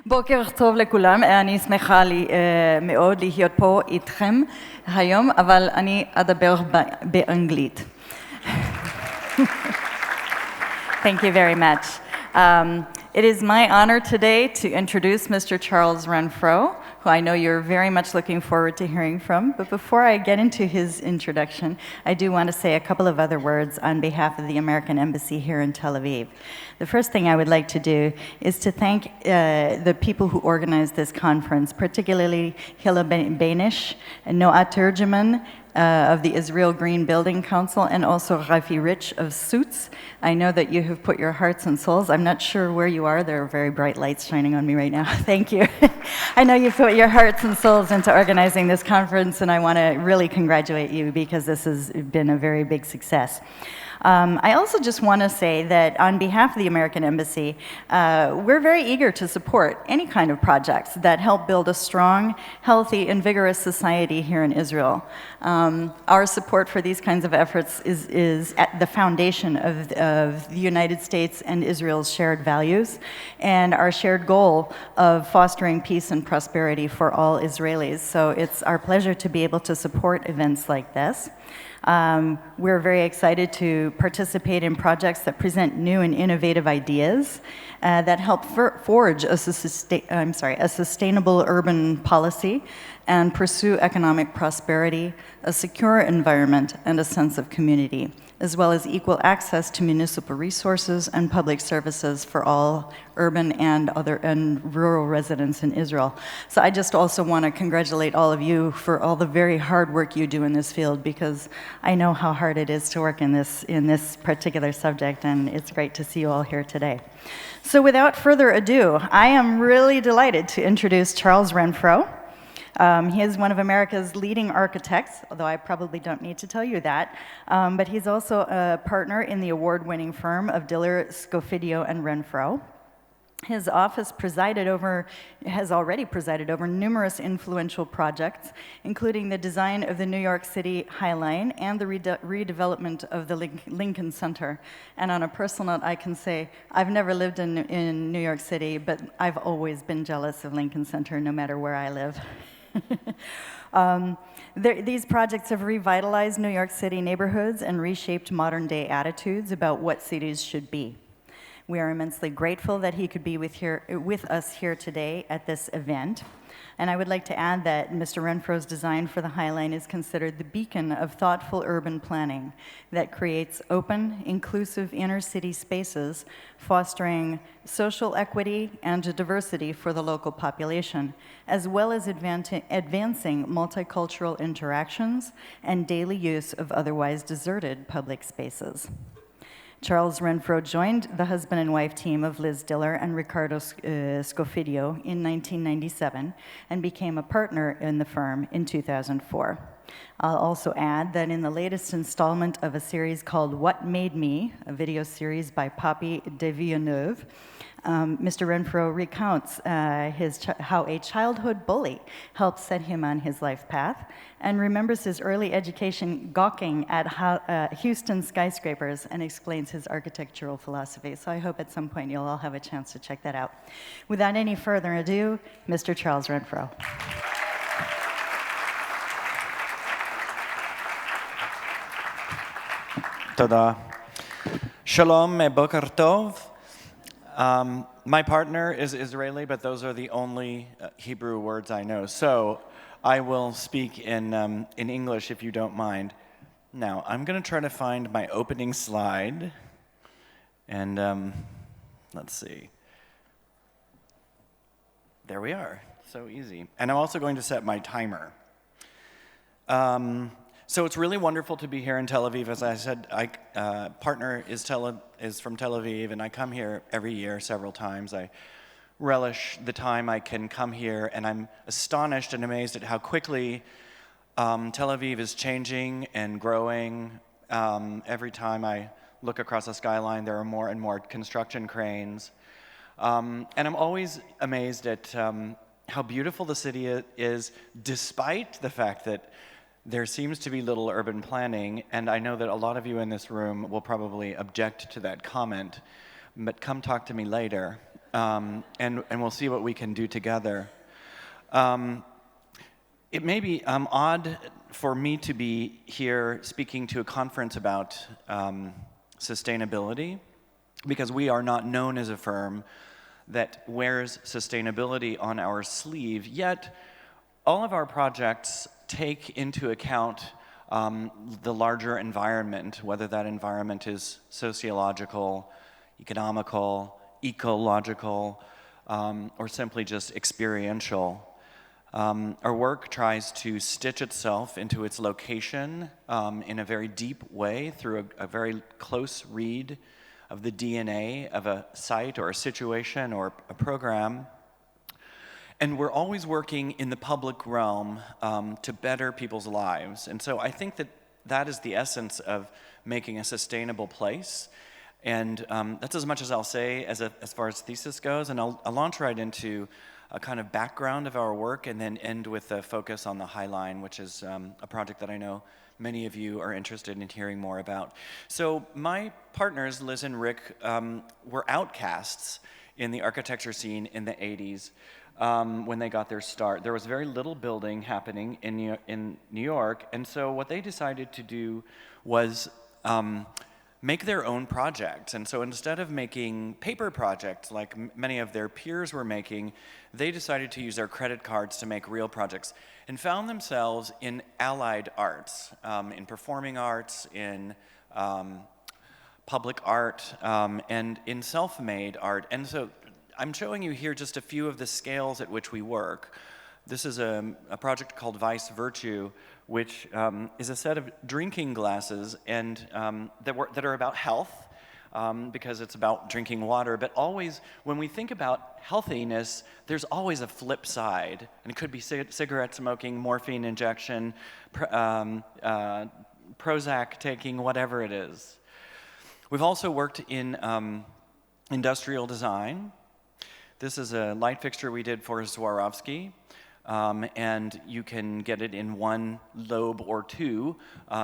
בוקר טוב לכולם, אני שמחה מאוד להיות פה איתכם היום, אבל אני אדבר באנגלית. Thank you very much. It is my honor today to introduce Mr. Charles Renfro, who I know you're very much looking forward to hearing from. But before I get into his introduction, I do want to say a couple of other words on behalf of the American Embassy here in Tel Aviv. The first thing I would like to do is to thank the people who organized this conference, particularly Hila Beinish and Noah Turgeman, of the Israel Green Building Council, and also Rafi Rich of Suits. I know that you have put your hearts and souls. I'm not sure where you are. There are very bright lights shining on me right now. Thank you. I know you've put your hearts and souls into organizing this conference, and I want to really congratulate you because this has been a very big success. I also just want to say that on behalf of the American Embassy, we're very eager to support any kind of projects that help build a strong, healthy, and vigorous society here in Israel. Our support for these kinds of efforts is at the foundation of the United States and Israel's shared values and our shared goal of fostering peace and prosperity for all Israelis. So it's our pleasure to be able to support events like this. We're very excited to participate in projects that present new and innovative ideas that help forge a sustainable urban policy and pursue economic prosperity, a secure environment, and a sense of community, as well as equal access to municipal resources and public services for all urban and rural residents in Israel. So I just also want to congratulate all of you for all the very hard work you do in this field, because I know how hard it is to work in this particular subject, and it's great to see you all here today. So without further ado, I am really delighted to introduce Charles Renfro. He is one of America's leading architects, although I probably don't need to tell you that, but he's also a partner in the award-winning firm of Diller, Scofidio, and Renfro. His office has already presided over numerous influential projects, including the design of the New York City High Line and the redevelopment of the Lincoln Center. And on a personal note, I can say I've never lived in New York City, but I've always been jealous of Lincoln Center, no matter where I live. These projects have revitalized New York City neighborhoods and reshaped modern-day attitudes about what cities should be. We are immensely grateful that he could be with us here today at this event. And I would like to add that Mr. Renfro's design for the High Line is considered the beacon of thoughtful urban planning that creates open, inclusive inner-city spaces, fostering social equity and diversity for the local population, as well as advancing multicultural interactions and daily use of otherwise deserted public spaces. Charles Renfro joined the husband and wife team of Liz Diller and Ricardo Scofidio in 1997 and became a partner in the firm in 2004. I'll also add that in the latest installment of a series called What Made Me, a video series by Poppy de Villeneuve, Mr. Renfro recounts how a childhood bully helped set him on his life path and remembers his early education gawking at Houston skyscrapers and explains his architectural philosophy. So I hope at some point you'll all have a chance to check that out. Without any further ado, Mr. Charles Renfro. Toda. Shalom, boker tov. My partner is Israeli, but those are the only Hebrew words I know. So I will speak in English if you don't mind. Now, I'm going to try to find my opening slide. And let's see. There we are. So easy. And I'm also going to set my timer. So it's really wonderful to be here in Tel Aviv. As I said, partner is from Tel Aviv, and I come here every year several times. I relish the time I can come here, and I'm astonished and amazed at how quickly Tel Aviv is changing and growing. Every time I look across the skyline, there are more and more construction cranes. And I'm always amazed at how beautiful the city is, despite the fact that there seems to be little urban planning, and I know that a lot of you in this room will probably object to that comment, but come talk to me later. and we'll see what we can do together. It may be odd for me to be here speaking to a conference about sustainability, because we are not known as a firm that wears sustainability on our sleeve, yet all of our projects take into account the larger environment, whether that environment is sociological, economical, ecological, or simply just experiential. Our work tries to stitch itself into its location in a very deep way through a very close read of the DNA of a site or a situation or a program. And we're always working in the public realm to better people's lives. And so I think that that is the essence of making a sustainable place. And that's as much as I'll say as far as thesis goes. And I'll launch right into a kind of background of our work and then end with a focus on the High Line, which is a project that I know many of you are interested in hearing more about. So my partners, Liz and Rick, were outcasts in the architecture scene in the 80s when they got their start. There was very little building happening in New York, and so what they decided to do was make their own projects. And so instead of making paper projects like many of their peers were making, they decided to use their credit cards to make real projects and found themselves in allied arts, in performing arts, in public art, and in self-made art. And so I'm showing you here just a few of the scales at which we work. This is a project called Vice Virtue, which is a set of drinking glasses and that are about health, because it's about drinking water. But always, when we think about healthiness, there's always a flip side. And it could be cigarette smoking, morphine injection, Prozac taking, whatever it is. We've also worked in industrial design. This is a light fixture we did for Swarovski. And you can get it in one lobe or two,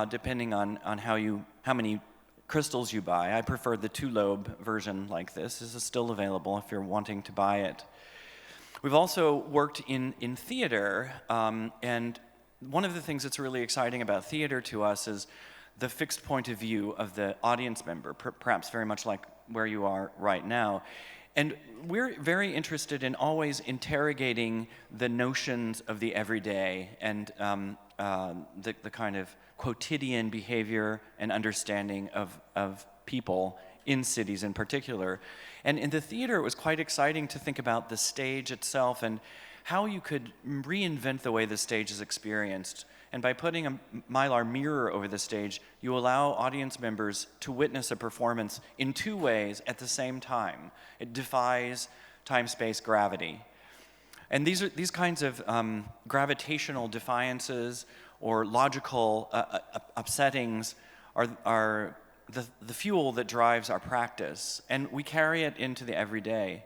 depending on how many crystals you buy. I prefer the 2-lobe version like this. This is still available if you're wanting to buy it. We've also worked in theater, and one of the things that's really exciting about theater to us is the fixed point of view of the audience member, perhaps very much like where you are right now. And we're very interested in always interrogating the notions of the everyday and the kind of quotidian behavior and understanding of people in cities in particular. And in the theater, it was quite exciting to think about the stage itself and how you could reinvent the way the stage is experienced. And by putting a mylar mirror over the stage, you allow audience members to witness a performance in two ways at the same time. It defies time-space gravity. And these kinds of gravitational defiances or logical upsettings are the fuel that drives our practice, and we carry it into the everyday.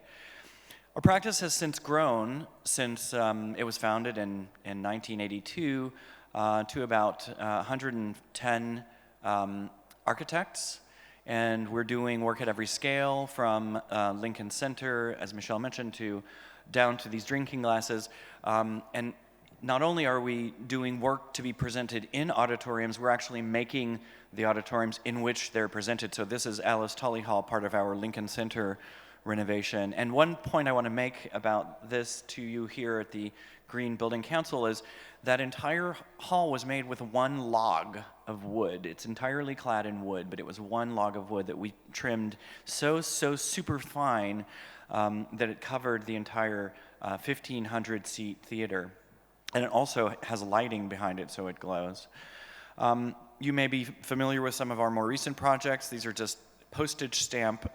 Our practice has since grown since it was founded in 1982 to about 110 architects, and we're doing work at every scale from Lincoln Center, as Michelle mentioned, down to these drinking glasses. And not only are we doing work to be presented in auditoriums, we're actually making the auditoriums in which they're presented. So this is Alice Tully Hall, part of our Lincoln Center renovation. And one point I want to make about this to you here at the Green Building Council is that entire hall was made with one log of wood. It's entirely clad in wood, but it was one log of wood that we trimmed so super fine that it covered the entire 1,500-seat theater. And it also has lighting behind it so it glows. You may be familiar with some of our more recent projects. These are just postage stamp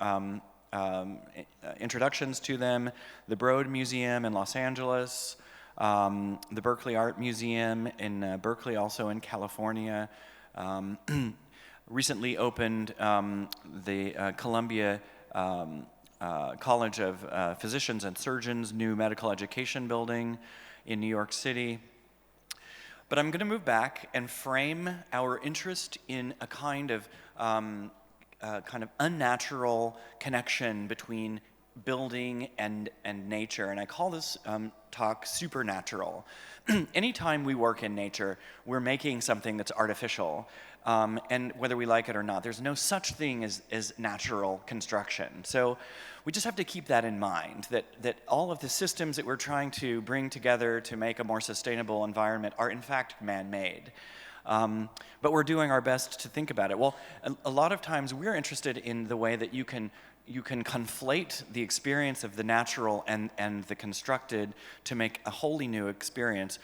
introductions to them. The Broad Museum in Los Angeles, the Berkeley Art Museum in Berkeley, also in California. Recently opened the Columbia College of Physicians and Surgeons new medical education building in New York City. But I'm going to move back and frame our interest in a kind of unnatural connection between building and nature, and I call this talk supernatural. Anytime we work in nature, we're making something that's artificial, and whether we like it or not, there's no such thing as natural construction. So we just have to keep that in mind, that all of the systems that we're trying to bring together to make a more sustainable environment are in fact man-made. But we're doing our best to think about it. Well, a lot of times we're interested in the way that you can conflate the experience of the natural and the constructed to make a wholly new experience.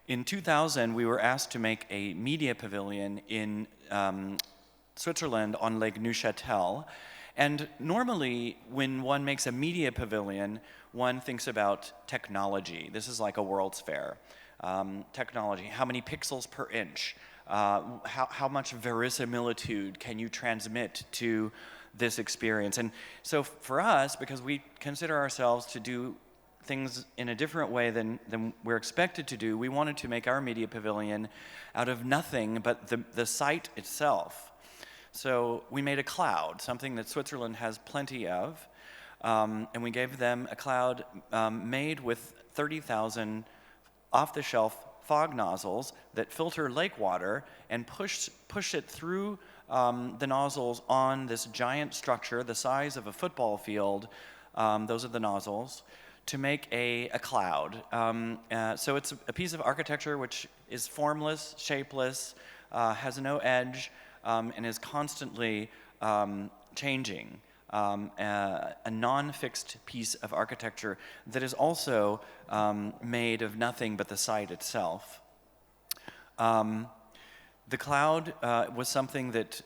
In 2000, we were asked to make a media pavilion in Switzerland on Lake Neuchâtel. And normally, when one makes a media pavilion, one thinks about technology. This is like a World's Fair. Technology, how many pixels per inch? How much verisimilitude can you transmit to this experience? And so for us, because we consider ourselves to do things in a different way than we're expected to do, we wanted to make our media pavilion out of nothing but the site itself. So we made a cloud, something that Switzerland has plenty of, and we gave them a cloud made with 30,000 off-the-shelf fog nozzles that filter lake water and push it through the nozzles on this giant structure the size of a football field, those are the nozzles, to make a cloud. So it's a piece of architecture which is formless, shapeless, has no edge, and is constantly changing. A non-fixed piece of architecture that is also made of nothing but the site itself. The cloud was something that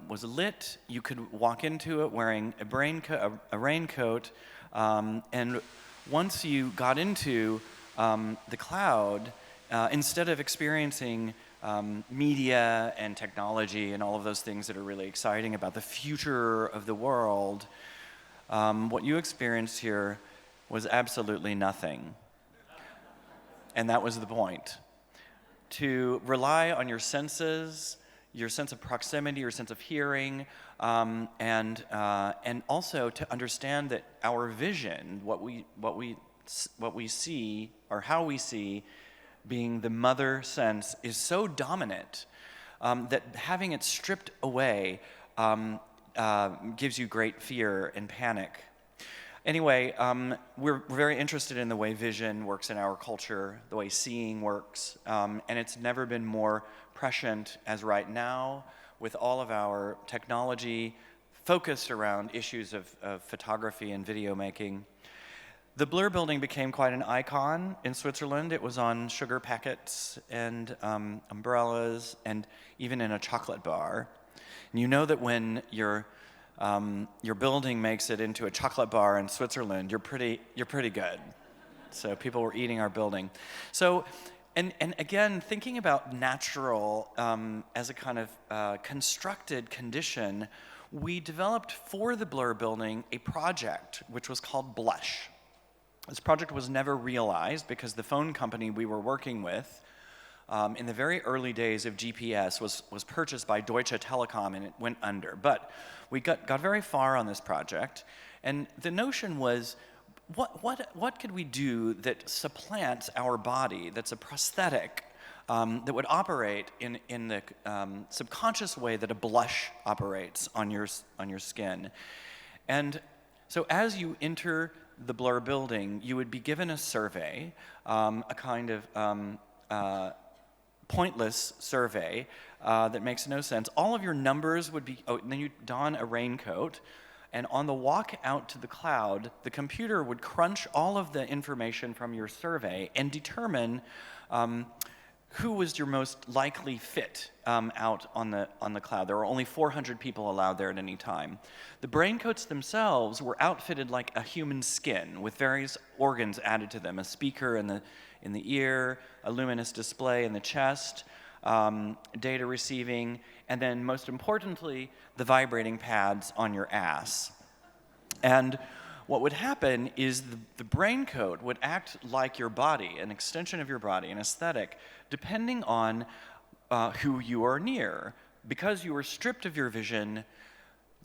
was lit. You could walk into it wearing a raincoat, and once you got into the cloud, instead of experiencing media and technology and all of those things that are really exciting about the future of the world, what you experienced here was absolutely nothing. And that was the point. To rely on your senses, your sense of proximity, your sense of hearing, and also to understand that our vision, what we see, or how we see, being the mother sense, is so dominant that having it stripped away gives you great fear and panic. Anyway, we're very interested in the way vision works in our culture, the way seeing works, and it's never been more prescient as right now, with all of our technology focused around issues of photography and video making. The Blur building became quite an icon in Switzerland. It was on sugar packets and umbrellas, and even in a chocolate bar. And you know that when your building makes it into a chocolate bar in Switzerland, you're pretty good. So people were eating our building. So, and again, thinking about natural as a kind of constructed condition, we developed for the Blur building a project which was called Blush. This project was never realized because the phone company we were working with in the very early days of GPS was purchased by Deutsche Telekom, and it went under. But we got very far on this project, and the notion was, what could we do that supplants our body, that's a prosthetic, that would operate in the subconscious way that a blush operates on your skin. And so as you enter the Blur building, you would be given a survey, a kind of pointless survey that makes no sense. All of your numbers would be, and then you don a raincoat, and on the walk out to the cloud, the computer would crunch all of the information from your survey and determine who was your most likely fit out on the cloud. There were only 400 people allowed there at any time. The raincoats themselves were outfitted like a human skin with various organs added to them, a speaker in the ear, a luminous display in the chest, data receiving, and then most importantly, the vibrating pads on your ass. And what would happen is the brain coat would act like your body, an extension of your body, an aesthetic, depending on who you are near. Because you were stripped of your vision,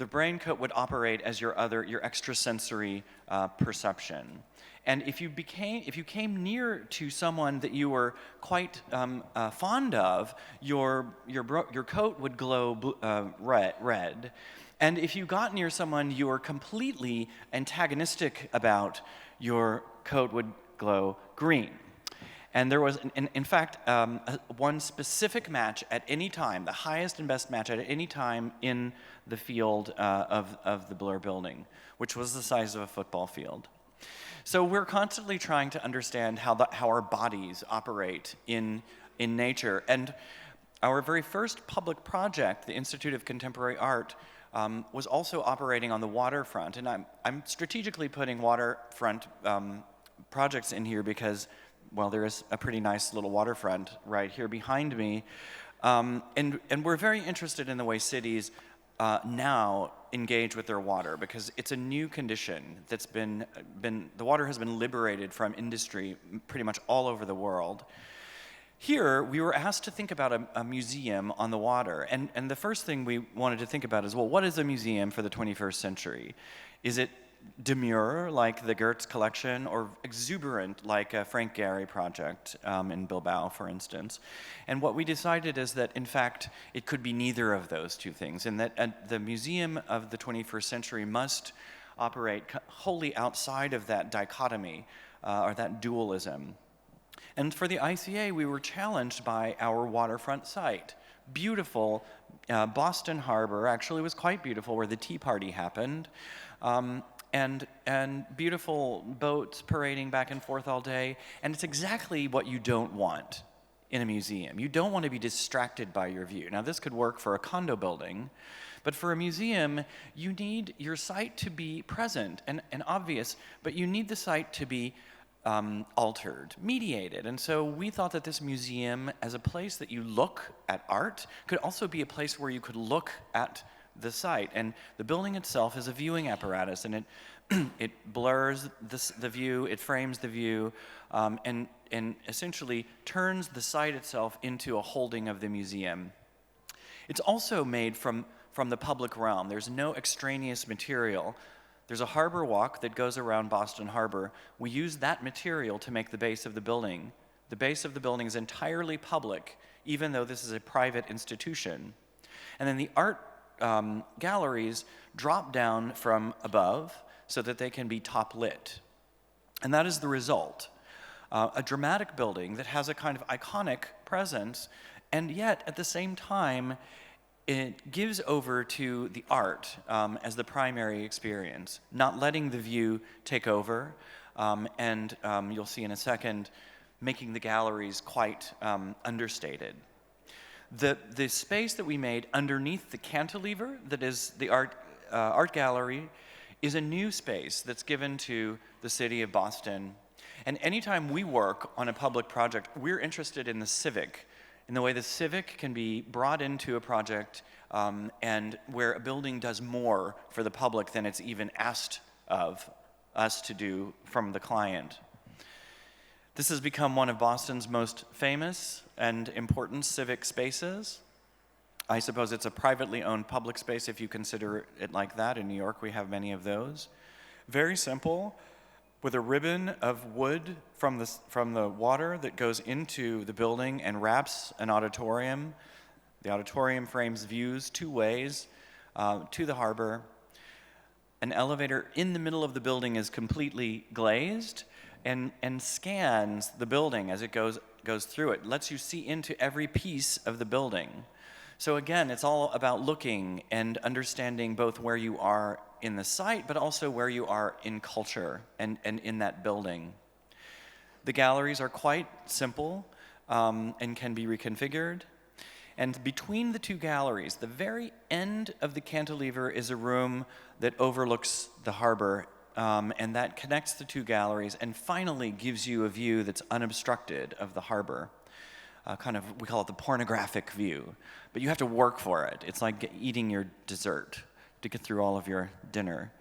the brain coat would operate as your extrasensory perception. And if you came near to someone that you were quite fond of, your coat would glow red. And if you got near someone you were completely antagonistic about, your coat would glow green. And there was, in fact, one specific match at any time, the highest and best match at any time in the field of the Bloor building, which was the size of a football field. So we're constantly trying to understand how our bodies operate in nature. And our very first public project, the Institute of Contemporary Art, was also operating on the waterfront. And I'm strategically putting waterfront projects in here because, well, there is a pretty nice little waterfront right here behind me. And we're very interested in the way cities now engage with their water, because it's a new condition that's been the water has been liberated from industry pretty much all over the world. Here, we were asked to think about a museum on the water. And the first thing we wanted to think about is, well, what is a museum for the 21st century? Is it demure, like the Goetz collection, or exuberant, like a Frank Gehry project in Bilbao, for instance? And what we decided is that, in fact, it could be neither of those two things, and that the museum of the 21st century must operate wholly outside of that dichotomy or that dualism. And for the ICA, we were challenged by our waterfront site. Beautiful, Boston Harbor actually was quite beautiful, where the Tea Party happened. And beautiful boats parading back and forth all day. And it's exactly what you don't want in a museum. You don't want to be distracted by your view. Now, this could work for a condo building, but for a museum, you need your site to be present and obvious, but you need the site to be altered, mediated. And so we thought that this museum, as a place that you look at art, could also be a place where you could look at the site. And the building itself is a viewing apparatus, and it blurs the view, it frames the view, and essentially turns the site itself into a holding of the museum. It's also made from the public realm. There's no extraneous material. There's a harbor walk that goes around Boston Harbor. We use that material to make the base of the building. The base of the building is entirely public, even though this is a private institution. And then the art galleries drop down from above so that they can be top lit. And that is the result. A dramatic building that has a kind of iconic presence, and yet at the same time it gives over to the art as the primary experience, not letting the view take over, and you'll see in a second, making the galleries quite understated. The space that we made underneath the cantilever, that is the art gallery, is a new space that's given to the city of Boston. And anytime we work on a public project, we're interested in the civic, in the way the civic can be brought into a project, and where a building does more for the public than it's even asked of us to do from the client. This has become one of Boston's most famous and important civic spaces. I suppose it's a privately owned public space if you consider it like that. In New York, we have many of those. Very simple, with a ribbon of wood from the water that goes into the building and wraps an auditorium. The auditorium frames views two ways to the harbor. An elevator in the middle of the building is completely glazed and scans the building as it goes through it. Lets you see into every piece of the building. So again, it's all about looking and understanding both where you are in the site, but also where you are in culture and in that building. The galleries are quite simple and can be reconfigured. And between the two galleries, the very end of the cantilever is a room that overlooks the harbor, and that connects the two galleries and finally gives you a view that's unobstructed of the harbor. We call it the pornographic view, but you have to work for it. It's like eating your dessert to get through all of your dinner.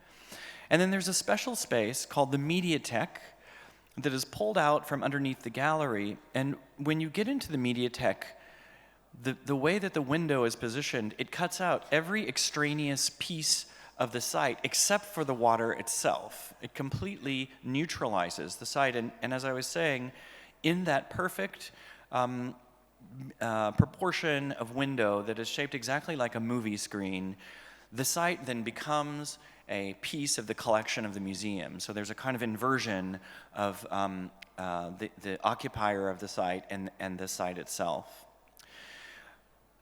And then there's a special space called the Mediatek that is pulled out from underneath the gallery, and when you get into the Mediatek, the way that the window is positioned, it cuts out every extraneous piece of the site except for the water itself. It completely neutralizes the site. And as I was saying, in that perfect proportion of window that is shaped exactly like a movie screen, the site then becomes a piece of the collection of the museum. So there's a kind of inversion of the occupier of the site and the site itself.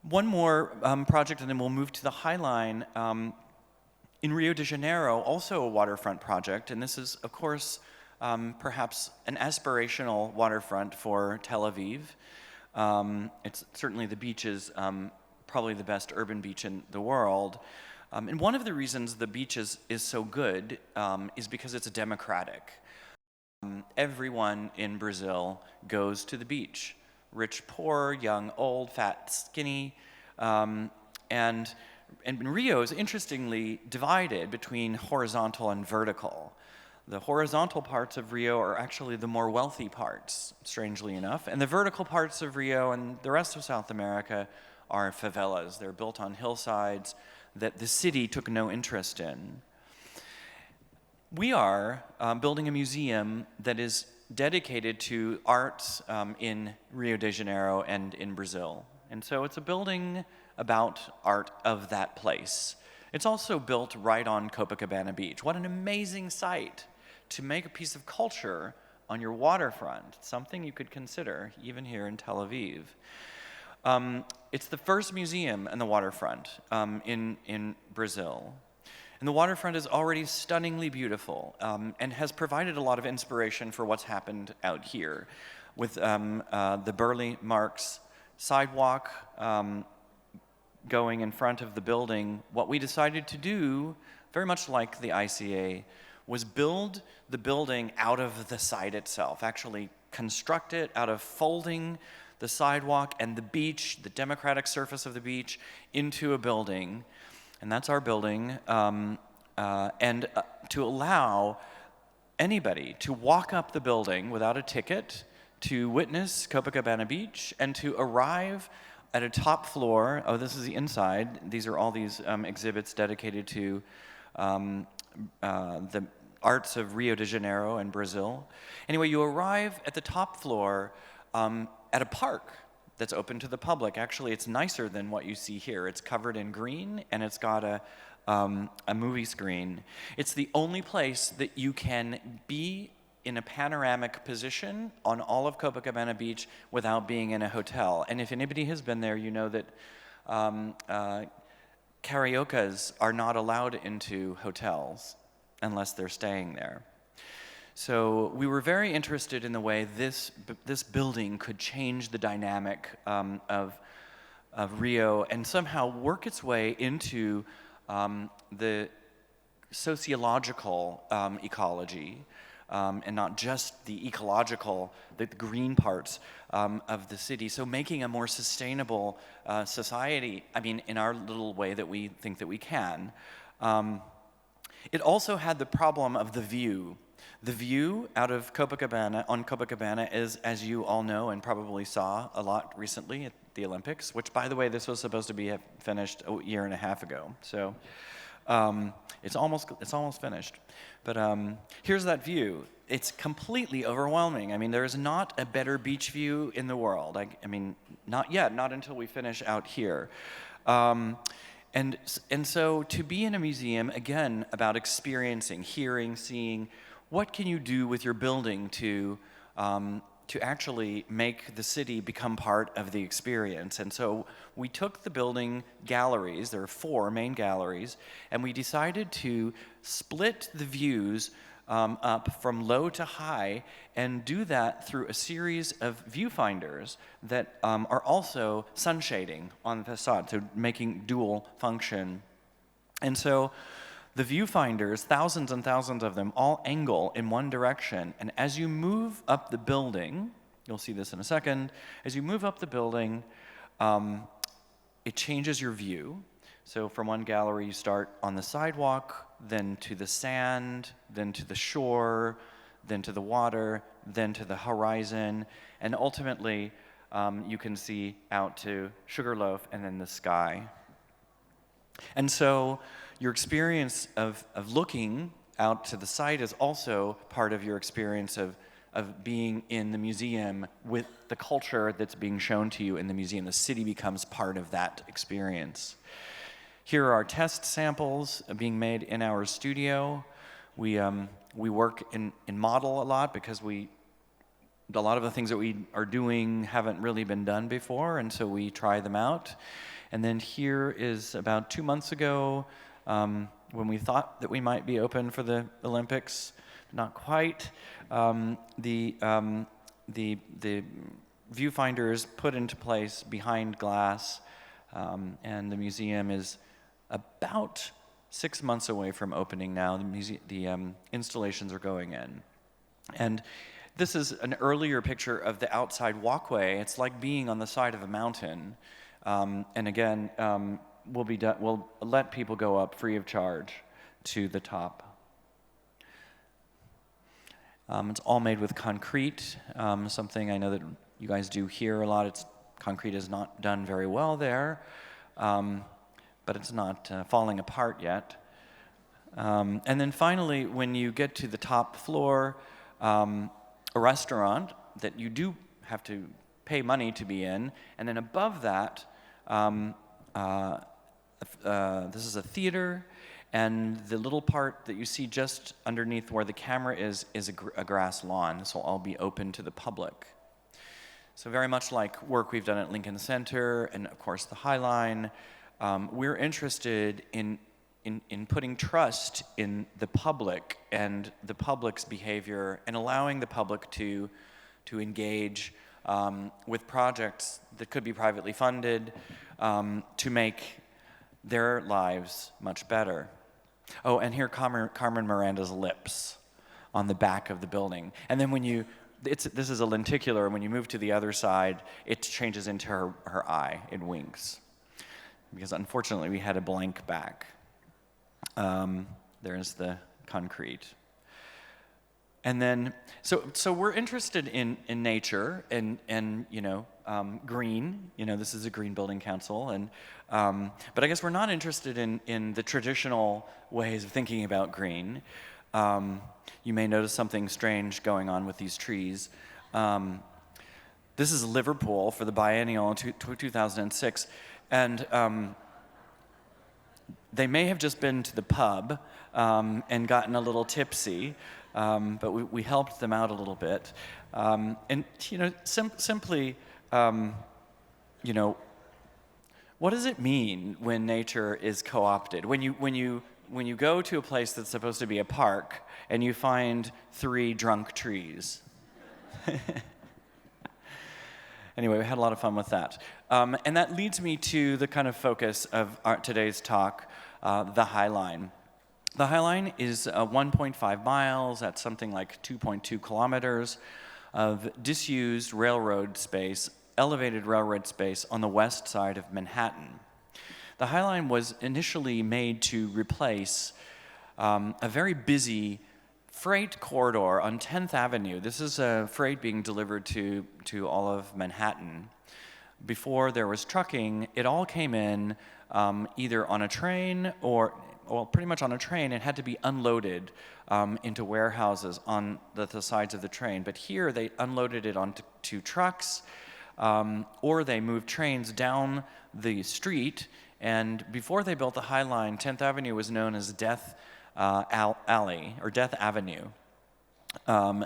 One more project, and then we'll move to the High Line. In Rio de Janeiro, also a waterfront project, and this is, of course, perhaps an aspirational waterfront for Tel Aviv. It's certainly the beach is probably the best urban beach in the world. And one of the reasons the beach is so good is because it's democratic. Everyone in Brazil goes to the beach. Rich, poor, young, old, fat, skinny. And Rio is interestingly divided between horizontal and vertical. The horizontal parts of Rio are actually the more wealthy parts, strangely enough. And the vertical parts of Rio and the rest of South America are favelas. They're built on hillsides that the city took no interest in. We are building a museum that is dedicated to arts in Rio de Janeiro and in Brazil. And so it's a building about art of that place. It's also built right on Copacabana Beach. What an amazing site to make a piece of culture on your waterfront, something you could consider even here in Tel Aviv. It's the first museum in the waterfront in Brazil. And the waterfront is already stunningly beautiful and has provided a lot of inspiration for what's happened out here with the Burle Marx sidewalk going in front of the building. What we decided to do, very much like the ICA, was build the building out of the site itself, actually construct it out of folding the sidewalk and the beach, the democratic surface of the beach, into a building. And that's our building. And to allow anybody to walk up the building without a ticket, to witness Copacabana Beach, and to arrive at a top floor. Oh, this is the inside. These are all these exhibits dedicated to the arts of Rio de Janeiro and Brazil. Anyway, you arrive at the top floor at a park that's open to the public. Actually, it's nicer than what you see here. It's covered in green, and it's got a movie screen. It's the only place that you can be in a panoramic position on all of Copacabana Beach without being in a hotel. And if anybody has been there, you know that karaokas are not allowed into hotels unless they're staying there. So we were very interested in the way this building could change the dynamic of Rio and somehow work its way into the sociological ecology, and not just the ecological, the green parts of the city. So making a more sustainable society, I mean, in our little way that we think that we can. It also had the problem of the view. The view out of Copacabana, on Copacabana, is, as you all know and probably saw a lot recently at the Olympics, which, by the way, this was supposed to be finished a year and a half ago. So it's almost finished. But here's that view. It's completely overwhelming. I mean, there is not a better beach view in the world. I mean, not yet, not until we finish out here. And so to be in a museum, again, about experiencing, hearing, seeing, what can you do with your building to actually make the city become part of the experience? And so we took the building galleries, there are 4 main galleries, and we decided to split the views up from low to high and do that through a series of viewfinders that are also sun shading on the facade, so making dual function. And so the viewfinders, thousands and thousands of them, all angle in one direction. And as you move up the building, you'll see this in a second, as you move up the building, it changes your view. So from one gallery, you start on the sidewalk, then to the sand, then to the shore, then to the water, then to the horizon, and ultimately you can see out to Sugarloaf and then the sky. And so your experience of looking out to the site is also part of your experience of being in the museum with the culture that's being shown to you in the museum. The city becomes part of that experience. Here are our test samples being made in our studio. We work in model a lot because a lot of the things that we are doing haven't really been done before, and so we try them out. And then here is about 2 months ago, when we thought that we might be open for the Olympics, not quite. The viewfinder is put into place behind glass, and the museum is about 6 months away from opening now. The installations are going in. And this is an earlier picture of the outside walkway. It's like being on the side of a mountain. And again, we'll let people go up free of charge to the top. It's all made with concrete, something I know that you guys do here a lot. Concrete is not done very well there, but it's not falling apart yet. And then finally, when you get to the top floor, a restaurant that you do have to pay money to be in, and then above that, this is a theater, and the little part that you see just underneath where the camera is a grass lawn. This will all be open to the public. So very much like work we've done at Lincoln Center and, of course, the High Line, we're interested in putting trust in the public and the public's behavior and allowing the public to engage with projects that could be privately funded to make their lives much better. Oh, and here Carmen Miranda's lips on the back of the building. And then this is a lenticular, and when you move to the other side, it changes into her eye. It winks. Because unfortunately, we had a blank back. There's the concrete. And then, so we're interested in nature and green. This is a green building council, and but I guess we're not interested in the traditional ways of thinking about green. You may notice something strange going on with these trees. This is Liverpool for the biennial in 2006, and they may have just been to the pub and gotten a little tipsy. But we helped them out a little bit, and simply, what does it mean when nature is co-opted? When you go to a place that's supposed to be a park and you find 3 drunk trees. Anyway, we had a lot of fun with that, and that leads me to the kind of focus of today's talk, the High Line. The High Line is 1.5 miles, that's something like 2.2 kilometers of disused railroad space, elevated railroad space on the west side of Manhattan. The High Line was initially made to replace a very busy freight corridor on 10th Avenue. This is freight being delivered to all of Manhattan. Before there was trucking, it all came in either on a train pretty much on a train. It had to be unloaded into warehouses on the sides of the train. But here they unloaded it onto trucks, or they moved trains down the street. And before they built the High Line, 10th Avenue was known as Death Alley, or Death Avenue,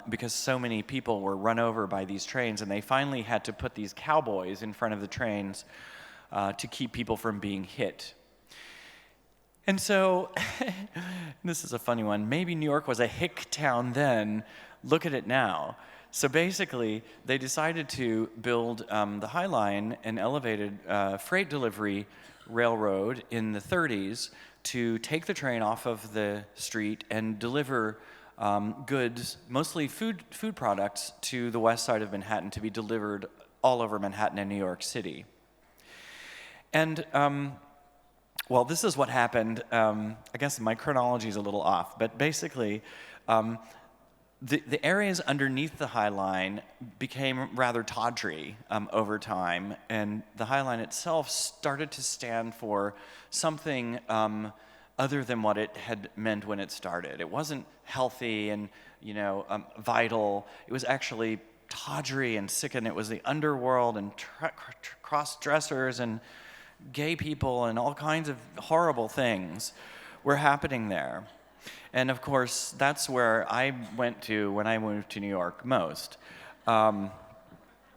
because so many people were run over by these trains, and they finally had to put these cowboys in front of the trains to keep people from being hit. And so, this is a funny one. Maybe New York was a hick town then. Look at it now. So basically, they decided to build the High Line, an elevated freight delivery railroad in the 30s, to take the train off of the street and deliver goods, mostly food products, to the west side of Manhattan to be delivered all over Manhattan and New York City. And well, this is what happened. I guess my chronology is a little off, but basically, the areas underneath the High Line became rather tawdry over time, and the High Line itself started to stand for something a other than what it had meant when it started. It wasn't healthy and vital. It was actually tawdry and sick, and it was the underworld and cross-dressers and gay people and all kinds of horrible things were happening there. And of course, that's where I went to when I moved to New York most.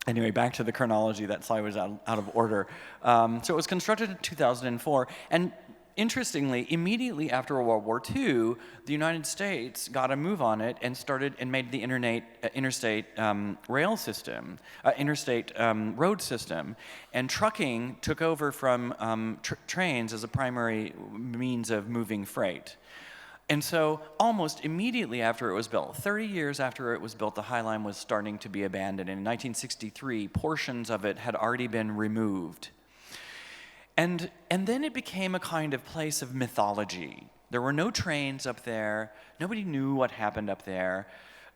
Anyway, back to the chronology. That slide was out of order. So it was constructed in 2004, and interestingly, immediately after World War II, the United States got a move on it and made the interstate rail system, interstate road system, and trucking took over from trains as a primary means of moving freight. And so almost immediately after it was built, 30 years after it was built, the High Line was starting to be abandoned. And in 1963, portions of it had already been removed. And then it became a kind of place of mythology. There were no trains up there. Nobody knew what happened up there.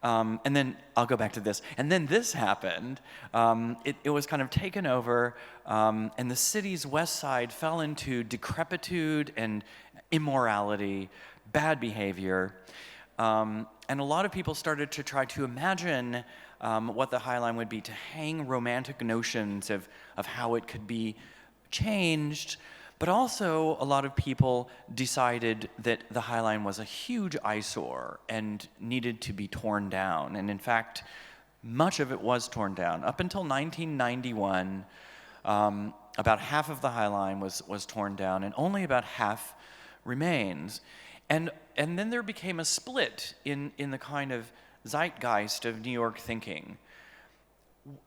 And then, I'll go back to this. And then this happened. It was kind of taken over, and the city's west side fell into decrepitude and immorality, bad behavior. And a lot of people started to try to imagine what the High Line would be, to hang romantic notions of how it could be changed. But also, a lot of people decided that the High Line was a huge eyesore and needed to be torn down. And in fact, much of it was torn down. Up until 1991, about half of the High Line was torn down, and only about half remains. And then there became a split in the kind of zeitgeist of New York thinking.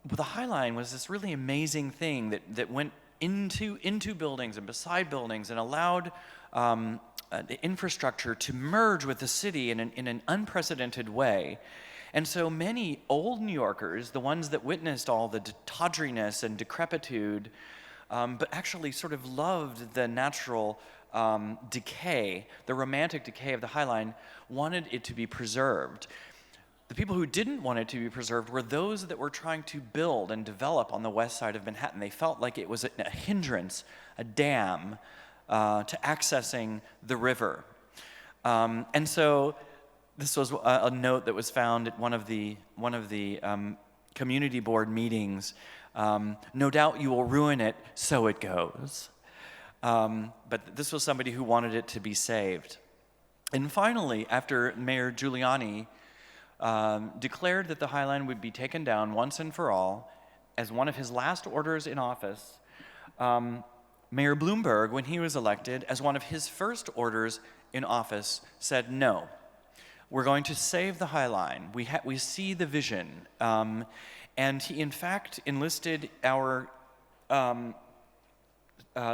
The High Line was this really amazing thing that went into buildings and beside buildings and allowed the infrastructure to merge with the city in an unprecedented way. And so many old New Yorkers, the ones that witnessed all the tawdriness and decrepitude, but actually sort of loved the natural decay, the romantic decay of the High Line, wanted it to be preserved. The people who didn't want it to be preserved were those that were trying to build and develop on the west side of Manhattan. They felt like it was a hindrance, a dam to accessing the river. And so this was a note that was found at one of the community board meetings. No doubt you will ruin it, so it goes. But this was somebody who wanted it to be saved. And finally, after Mayor Giuliani declared that the High Line would be taken down once and for all, as one of his last orders in office, Mayor Bloomberg, when he was elected, as one of his first orders in office, said, no, we're going to save the High Line. We see the vision. And he, in fact, enlisted our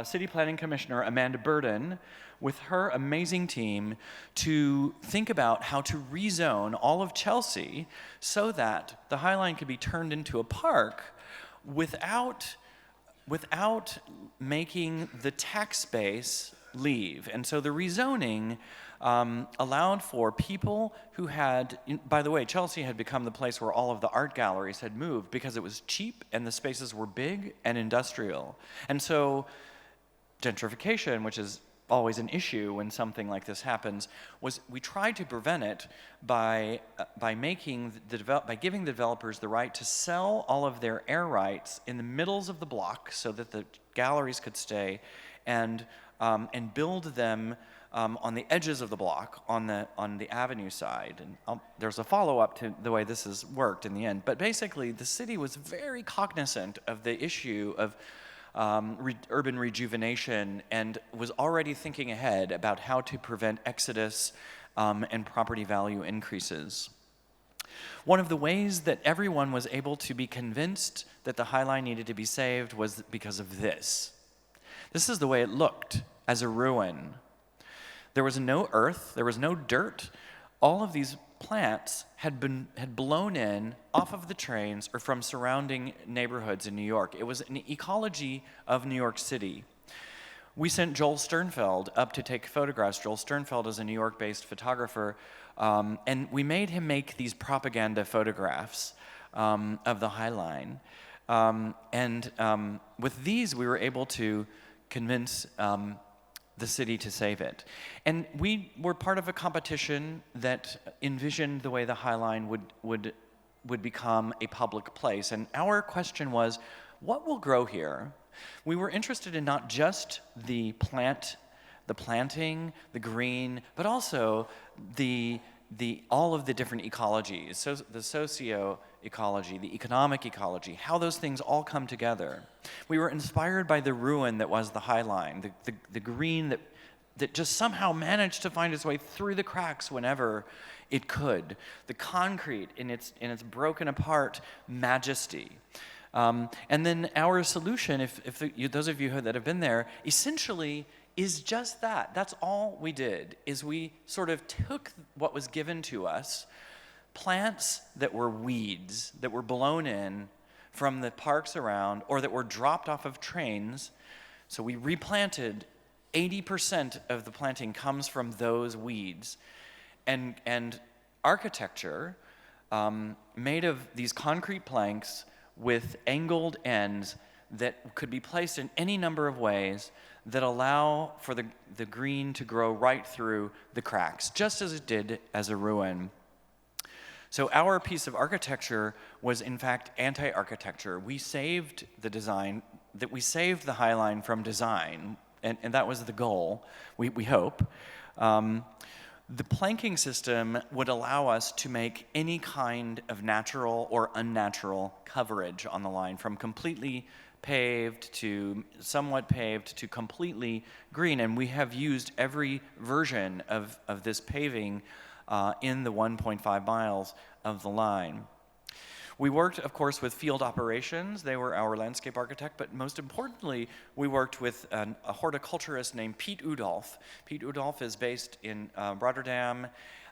City Planning Commissioner, Amanda Burden, with her amazing team to think about how to rezone all of Chelsea so that the High Line could be turned into a park without making the tax base leave. And so the rezoning allowed for people who had, by the way, Chelsea had become the place where all of the art galleries had moved because it was cheap and the spaces were big and industrial. And so gentrification, which is always an issue when something like this happens, was we tried to prevent it by giving the developers the right to sell all of their air rights in the middles of the block so that the galleries could stay, and build them on the edges of the block on the avenue side. And there's a follow-up to the way this has worked in the end. But basically, the city was very cognizant of the issue of urban rejuvenation and was already thinking ahead about how to prevent exodus and property value increases. One of the ways that everyone was able to be convinced that the High Line needed to be saved was because of this. This is the way it looked as a ruin. There was no earth, there was no dirt. All of these plants had blown in off of the trains or from surrounding neighborhoods in New York. It was an ecology of New York City. We sent Joel Sternfeld up to take photographs. Joel Sternfeld is a New York-based photographer, and we made him make these propaganda photographs of the High Line. With these, we were able to convince the city to save it. And we were part of a competition that envisioned the way the High Line would become a public place. And our question was, what will grow here? We were interested in not just the planting, the green, but also all of the different ecologies, so the socio-ecology, the economic ecology, how those things all come together. We were inspired by the ruin that was the High Line, the green that just somehow managed to find its way through the cracks whenever it could, the concrete in its broken apart majesty. And then our solution, those of you that have been there, essentially is just that. That's all we did, is we sort of took what was given to us, plants that were weeds, that were blown in from the parks around, or that were dropped off of trains. So we replanted. 80% of the planting comes from those weeds. And architecture made of these concrete planks with angled ends that could be placed in any number of ways that allow for the green to grow right through the cracks, just as it did as a ruin. So our piece of architecture was in fact anti-architecture. We saved the design, we saved the High Line from design, and that was the goal, we hope. The planking system would allow us to make any kind of natural or unnatural coverage on the line, from completely paved to somewhat paved to completely green, and we have used every version of this paving in the 1.5 miles of the line. We worked, of course, with field operations. They were our landscape architect, but most importantly, we worked with a horticulturist named Piet Oudolf. Piet Oudolf is based in Rotterdam,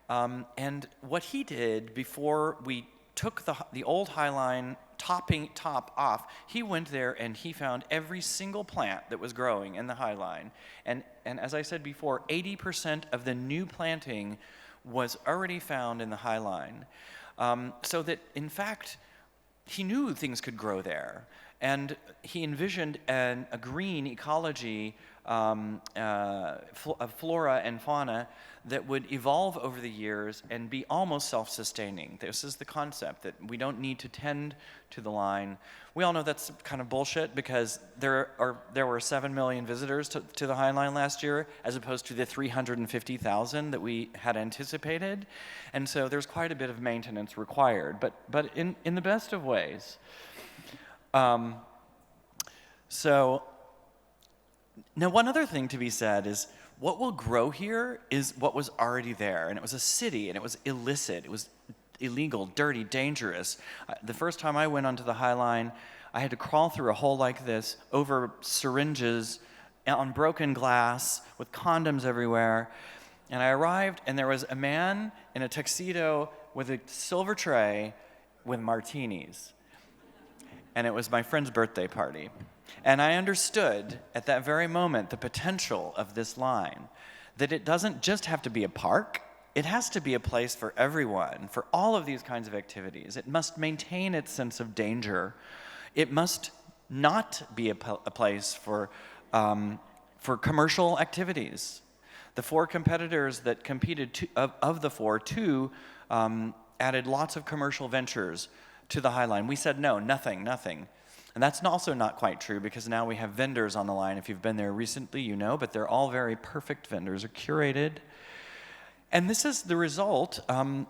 and what he did before we took the old High Line top off, he went there and he found every single plant that was growing in the High Line. And as I said before, 80% of the new planting was already found in the High Line. So that, in fact, he knew things could grow there. And he envisioned a green ecology of flora and fauna that would evolve over the years and be almost self-sustaining. This is the concept, that we don't need to tend to the line. We all know that's kind of bullshit, because there were 7 million visitors to the High Line last year, as opposed to the 350,000 that we had anticipated. And so there's quite a bit of maintenance required, but in the best of ways. So now one other thing to be said is, what will grow here is what was already there. And it was a city, and it was illicit. It was illegal, dirty, dangerous. The first time I went onto the High Line, I had to crawl through a hole like this, over syringes, on broken glass, with condoms everywhere. And I arrived, and there was a man in a tuxedo with a silver tray with martinis. And it was my friend's birthday party. And I understood at that very moment the potential of this line, that it doesn't just have to be a park, it has to be a place for everyone, for all of these kinds of activities. It must maintain its sense of danger. It must not be a place for commercial activities. The 4 competitors that competed, of the 4, 2 added lots of commercial ventures to the High Line. We said no, nothing. And that's also not quite true, because now we have vendors on the line. If you've been there recently, you know, but they're all very perfect vendors, are curated. And this is the result, a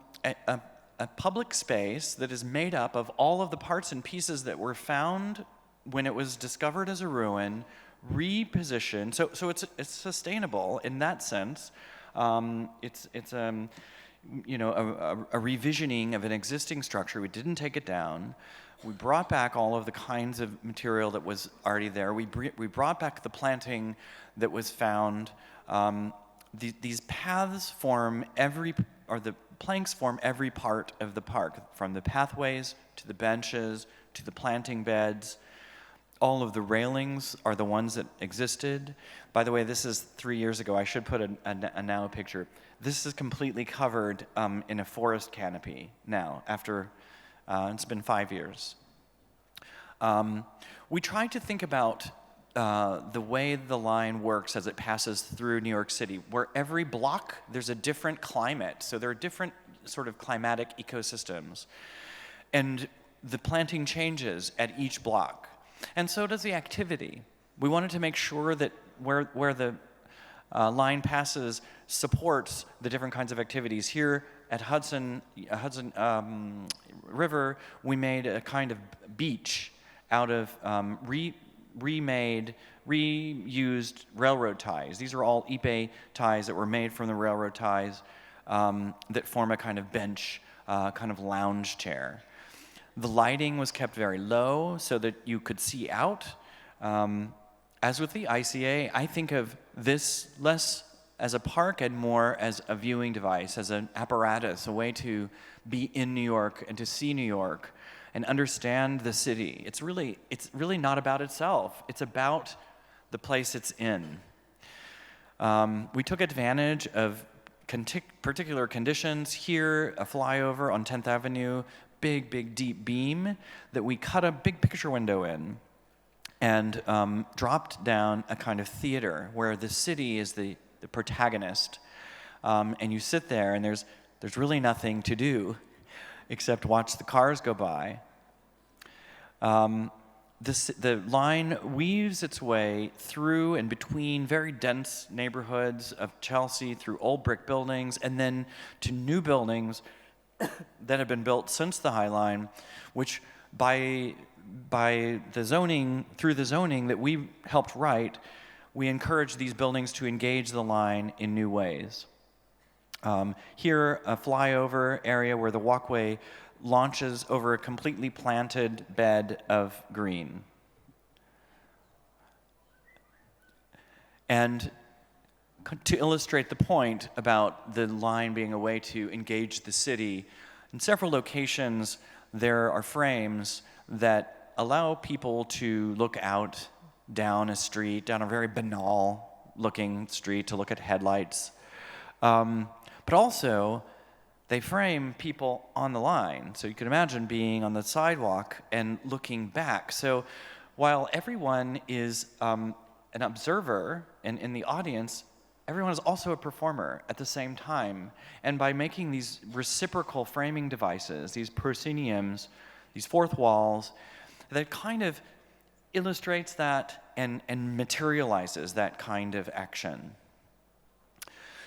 public space that is made up of all of the parts and pieces that were found when it was discovered as a ruin, repositioned. So it's sustainable in that sense. It's a revisioning of an existing structure. We didn't take it down. We brought back all of the kinds of material that was already there. We brought back the planting that was found. These paths the planks form every part of the park, from the pathways to the benches to the planting beds. All of the railings are the ones that existed. By the way, this is 3 years ago. I should put a now picture. This is completely covered in a forest canopy now, after it's been 5 years. We tried to think about the way the line works as it passes through New York City, where every block there's a different climate. So there are different sort of climatic ecosystems. And the planting changes at each block. And so does the activity. We wanted to make sure that where the line passes supports the different kinds of activities. Here at Hudson River, we made a kind of beach out of reused railroad ties. These are all ipe ties that were made from the railroad ties that form a kind of bench, kind of lounge chair. The lighting was kept very low so that you could see out. As with the ICA, I think of this less as a park and more as a viewing device, as an apparatus, a way to be in New York and to see New York and understand the city. It's really not about itself. It's about the place it's in. We took advantage of particular conditions. Here, a flyover on 10th Avenue, big, deep beam that we cut a big picture window in and dropped down a kind of theater where the city is the protagonist. And you sit there and there's really nothing to do except watch the cars go by. The line weaves its way through and between very dense neighborhoods of Chelsea, through old brick buildings, and then to new buildings that have been built since the High Line, which by the zoning, through the zoning that we helped write, we encourage these buildings to engage the line in new ways. Here, a flyover area where the walkway launches over a completely planted bed of green. And to illustrate the point about the line being a way to engage the city, in several locations there are frames that allow people to look out down a street, down a very banal looking street, to look at headlights. But also, they frame people on the line. So you can imagine being on the sidewalk and looking back. So while everyone is an observer and in the audience, everyone is also a performer at the same time. And by making these reciprocal framing devices, these prosceniums, these fourth walls, that kind of illustrates that and materializes that kind of action.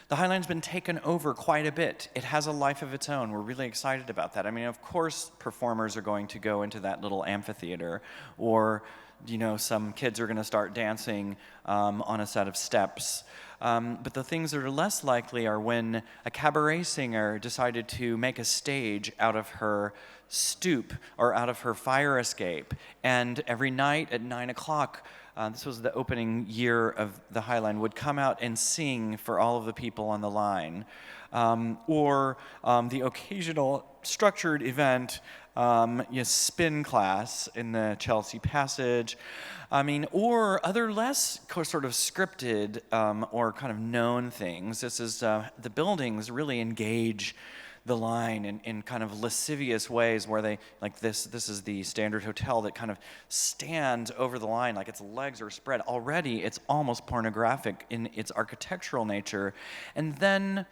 The High Line's been taken over quite a bit. It has a life of its own. We're really excited about that. I mean, of course, performers are going to go into that little amphitheater, or, some kids are going to start dancing on a set of steps. But the things that are less likely are when a cabaret singer decided to make a stage out of her stoop or out of her fire escape. And every night at 9 o'clock, this was the opening year of the High Line, would come out and sing for all of the people on the line. Or the occasional structured event, spin class in the Chelsea Passage. Or other less sort of scripted or kind of known things. This is, the buildings really engage the line in kind of lascivious ways where they, like this is the Standard Hotel that kind of stands over the line like its legs are spread. Already it's almost pornographic in its architectural nature. And then,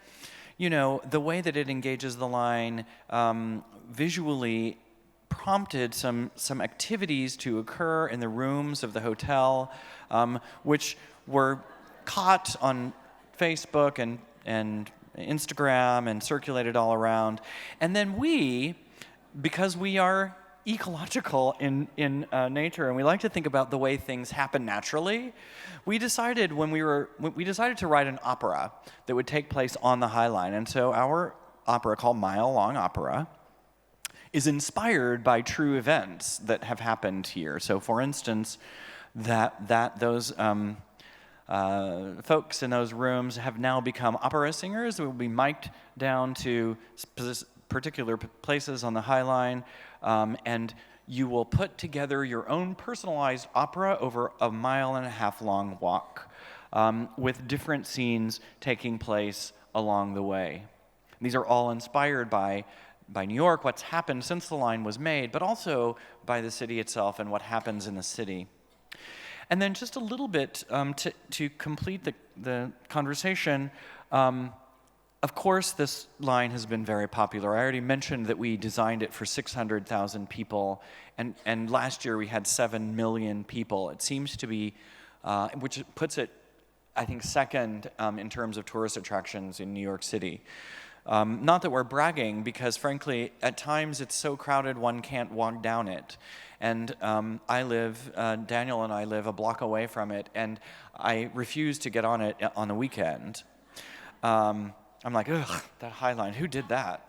the way that it engages the line visually prompted some activities to occur in the rooms of the hotel, which were caught on Facebook and Instagram and circulated all around. And then we, because we are ecological in nature and we like to think about the way things happen naturally, we decided to write an opera that would take place on the High Line. And so our opera, called Mile Long Opera, is inspired by true events that have happened here. So for instance, those folks in those rooms have now become opera singers. They will be mic'd down to particular places on the High Line, and you will put together your own personalized opera over a 1.5 mile long walk, with different scenes taking place along the way. These are all inspired by New York, what's happened since the line was made, but also by the city itself and what happens in the city. And then just a little bit to complete the conversation, of course, this line has been very popular. I already mentioned that we designed it for 600,000 people, and last year we had 7 million people. It seems to be, which puts it, I think, second in terms of tourist attractions in New York City. Not that we're bragging, because frankly, at times it's so crowded one can't walk down it. And Daniel and I live a block away from it, and I refuse to get on it on the weekend. I'm like, ugh, that High Line, who did that?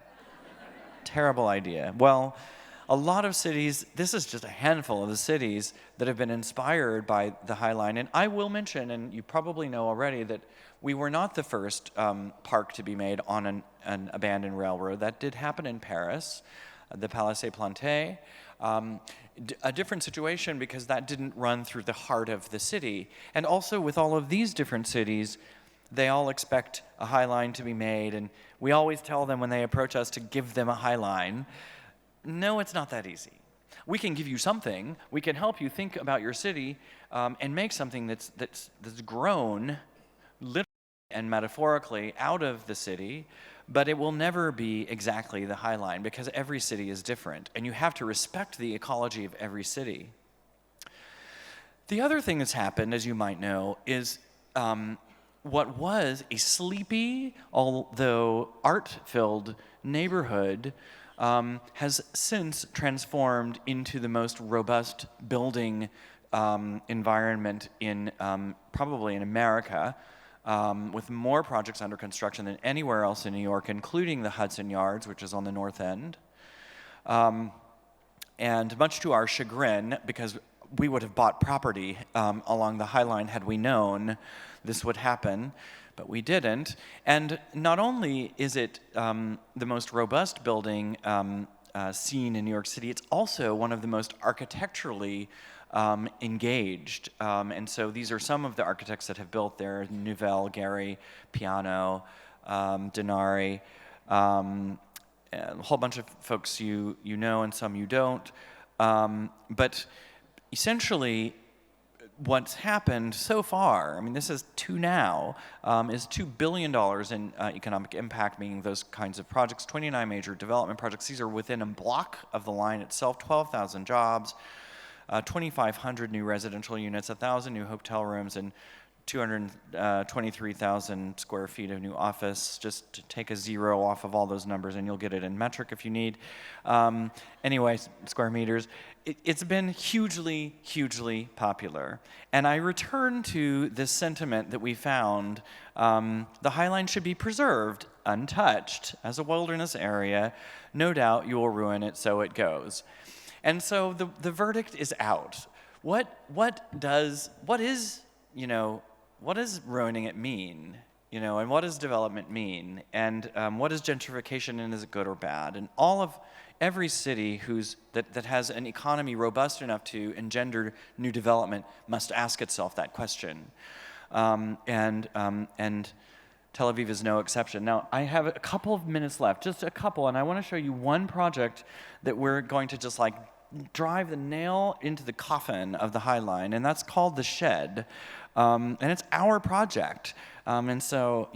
Terrible idea. Well, a lot of cities, this is just a handful of the cities that have been inspired by the High Line. And I will mention, and you probably know already, that we were not the first park to be made on an abandoned railroad. That did happen in Paris, the Palais Planté. A different situation because that didn't run through the heart of the city. And also with all of these different cities, they all expect a High Line to be made, and we always tell them when they approach us to give them a High Line. No, it's not that easy. We can give you something. We can help you think about your city and make something that's grown literally and metaphorically out of the city, but it will never be exactly the High Line because every city is different, and you have to respect the ecology of every city. The other thing that's happened, as you might know, is what was a sleepy, although art-filled neighborhood has since transformed into the most robust building environment in probably in America, with more projects under construction than anywhere else in New York, including the Hudson Yards, which is on the north end. And much to our chagrin, because we would have bought property along the High Line had we known this would happen, but we didn't. And not only is it the most robust building seen in New York City, it's also one of the most architecturally engaged. And so these are some of the architects that have built there: Nouvelle, Gehry, Piano, Denari, a whole bunch of folks you know and some you don't. But essentially, what's happened so far, I mean, this is is $2 billion in economic impact, meaning those kinds of projects, 29 major development projects. These are within a block of the line itself, 12,000 jobs, 2,500 new residential units, 1,000 new hotel rooms, and 223,000 square feet of new office. Just to take a zero off of all those numbers, and you'll get it in metric if you need. Anyway, square meters. It's been hugely, hugely popular. And I return to this sentiment that we found. The High Line should be preserved, untouched, as a wilderness area. No doubt you will ruin it, so it goes. And so the verdict is out. What is ruining it mean? And what does development mean? And what is gentrification, and is it good or bad? And every city that has an economy robust enough to engender new development must ask itself that question. And Tel Aviv is no exception. Now, I have a couple of minutes left, just a couple, and I want to show you one project that we're going to just drive the nail into the coffin of the High Line, and that's called The Shed. And it's our project. And so,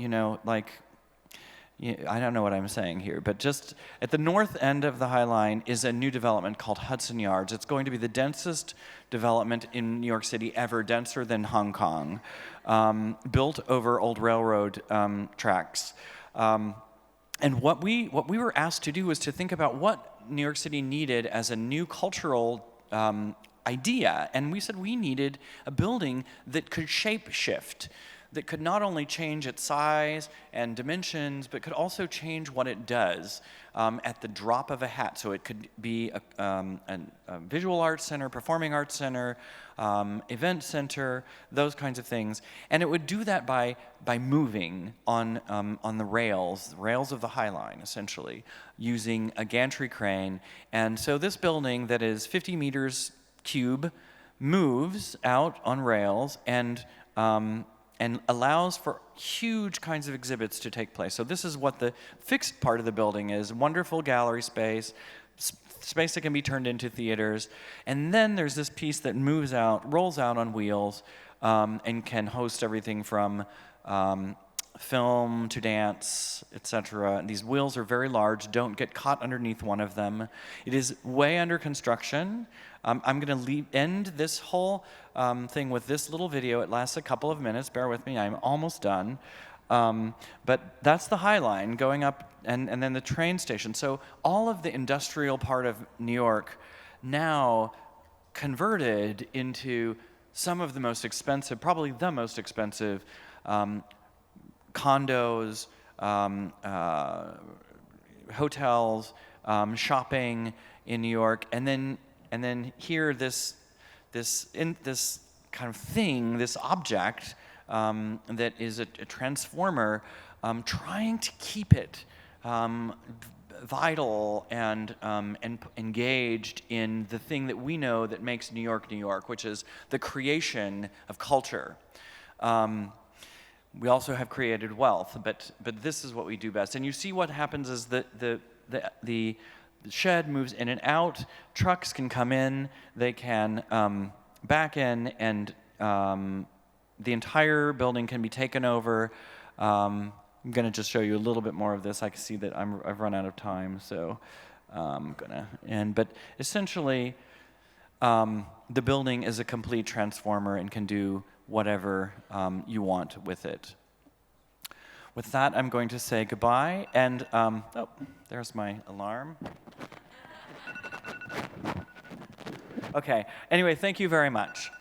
I don't know what I'm saying here, but just at the north end of the High Line is a new development called Hudson Yards. It's going to be the densest development in New York City ever, denser than Hong Kong, built over old railroad tracks. And what we were asked to do was to think about what New York City needed as a new cultural idea. And we said we needed a building that could shape shift, that could not only change its size and dimensions, but could also change what it does at the drop of a hat. So it could be a visual arts center, performing arts center, event center, those kinds of things. And it would do that by moving on the rails of the High Line, essentially, using a gantry crane. And so this building that is 50 meters cube moves out on rails and allows for huge kinds of exhibits to take place. So this is what the fixed part of the building is: wonderful gallery space, space that can be turned into theaters. And then there's this piece that rolls out on wheels, and can host everything from film to dance, etc. These wheels are very large. Don't get caught underneath one of them. It is way under construction. I'm going to end this whole thing with this little video. It lasts a couple of minutes. Bear with me. I'm almost done. But that's the High Line going up, and then the train station. So all of the industrial part of New York now converted into some of the most expensive, probably the most expensive, condos, hotels, shopping in New York, and then here this kind of thing, this object that is a transformer, trying to keep it vital and engaged in the thing that we know that makes New York, which is the creation of culture. We also have created wealth, but this is what we do best. And you see what happens is the shed moves in and out. Trucks can come in, they can back in, and the entire building can be taken over. I'm going to just show you a little bit more of this. I can see that I've run out of time, so I'm going to end. But essentially, the building is a complete transformer and can do whatever you want with it. With that, I'm going to say goodbye, and oh, there's my alarm. Okay, anyway, thank you very much.